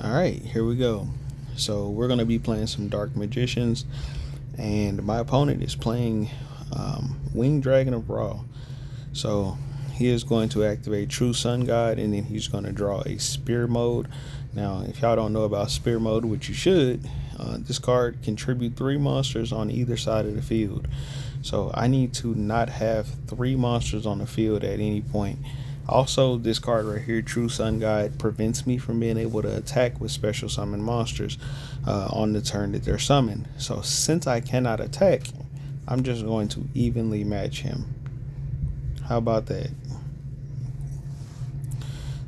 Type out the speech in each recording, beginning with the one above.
All right, here we go. So we're going to be playing some Dark Magicians, and my opponent is playing Winged Dragon of Ra. So he is going to activate True Sun God, and then he's going to draw a Spear Mode. Now, if y'all don't know about Spear Mode, which you should, this card can tribute 3 monsters on either side of the field. So I need to not have 3 monsters on the field at any point. Also, this card right here, True Sun God, prevents me from being able to attack with special summon monsters on the turn that they're summoned. So since I cannot attack, I'm just going to evenly match him. How about that?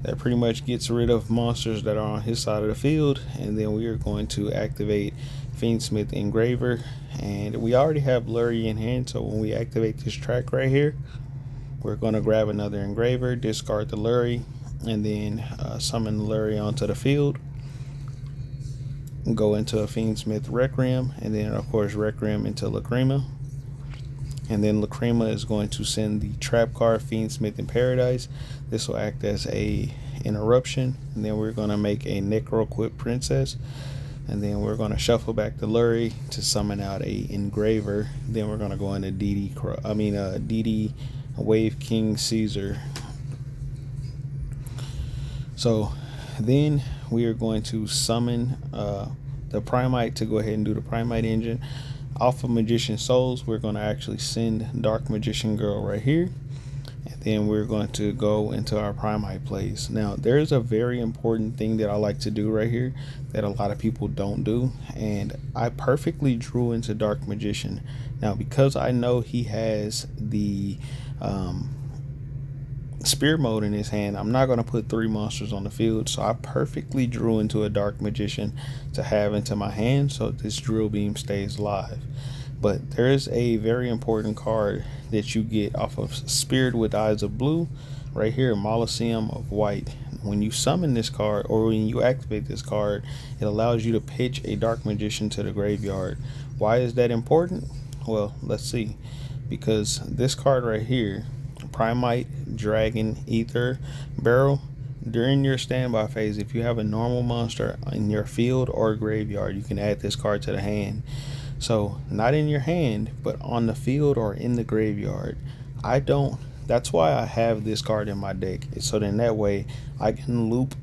That pretty much gets rid of monsters that are on his side of the field, and then we are going to activate Fiendsmith Engraver, and we already have Lurie in hand, so when we activate this track right here, we're going to grab another Engraver, discard the Lurie, and then summon the Lurie onto the field, go into a Fiendsmith Requiem, and then of course Requiem into Lacrima. And then Lacrima is going to send the trap card Fiendsmith in Paradise. This will act as a interruption. And then we're going to make a Necro-Equipped Princess. And then we're going to shuffle back the Lurie to summon out a Engraver. Then we're going to go into DD Wave King Caesar. So then we are going to summon the Primite to go ahead and do the Primite engine. Off of Magician Souls, we're going to actually send Dark Magician Girl right here, and then we're going to go into our Primite plays. Now, there's a very important thing that I like to do right here that a lot of people don't do, and I perfectly drew into Dark Magician. Now, because I know he has the Spear Mode in his hand, I'm not going to put 3 monsters on the field, so I perfectly drew into a Dark Magician to have into my hand so this Drill Beam stays live. But there is a very important card that you get off of Spirit with Eyes of Blue right here, Molosseum of White. When you summon this card, or when you activate this card, it allows you to pitch a Dark Magician to the graveyard. Why is that important? Well, let's see. Because this card right here, Primite, Dragon, Ether, Barrel, during your standby phase, if you have a normal monster in your field or graveyard, you can add this card to the hand. So not in your hand, but on the field or in the graveyard. That's why I have this card in my deck, so then that way I can loop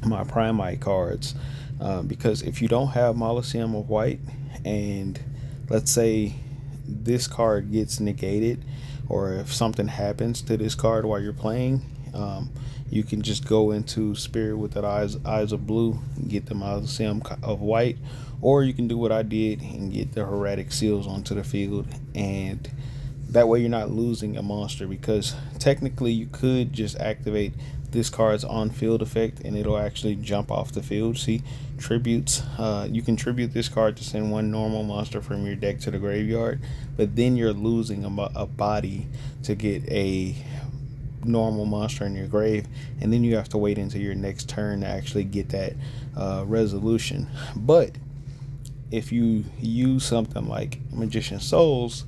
my Primite cards, because if you don't have Molosseum of White, and let's say this card gets negated, or if something happens to this card while you're playing, you can just go into Spirit with the eyes of Blue, get the Molosseum of White, or you can do what I did and get the Hieratic Seals onto the field, and that way you're not losing a monster, because technically you could just activate this card's on field effect and it'll actually jump off the field. See, tributes, you can tribute this card to send 1 normal monster from your deck to the graveyard, but then you're losing a body to get a normal monster in your grave, and then you have to wait until your next turn to actually get that resolution. But if you use something like Magician Souls,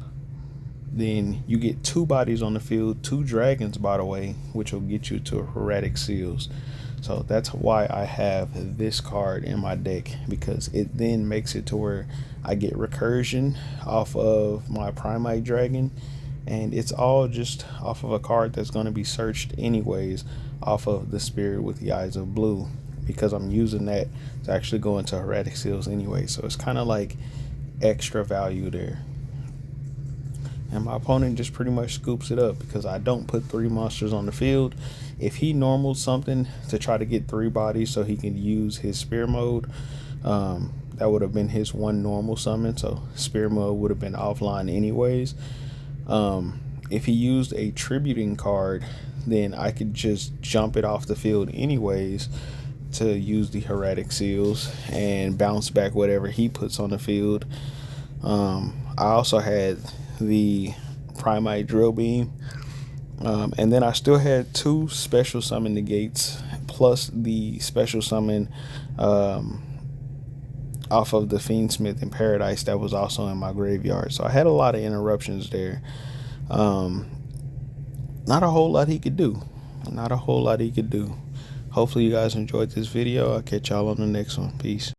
then you get 2 bodies on the field, 2 dragons, by the way, which will get you to Hieratic Seals. So that's why I have this card in my deck, because it then makes it to where I get recursion off of my Primite Dragon, and it's all just off of a card that's going to be searched anyways off of the Spirit with the Eyes of Blue, because I'm using that to actually go into Hieratic Seals anyway. So it's kind of like extra value there. And my opponent just pretty much scoops it up because I don't put 3 monsters on the field. If he normals something to try to get 3 bodies so he can use his Spear Mode, that would have been his 1 normal summon, so Spear Mode would have been offline anyways. If he used a tributing card, then I could just jump it off the field anyways to use the Hieratic Seals and bounce back whatever he puts on the field. I also had the Primite Drill Beam, and then I still had 2 special summon negates plus the special summon off of the Fiendsmith in Paradise that was also in my graveyard. So I had a lot of interruptions there. Not a whole lot he could do. Hopefully you guys enjoyed this video. I'll catch y'all on the next one. Peace.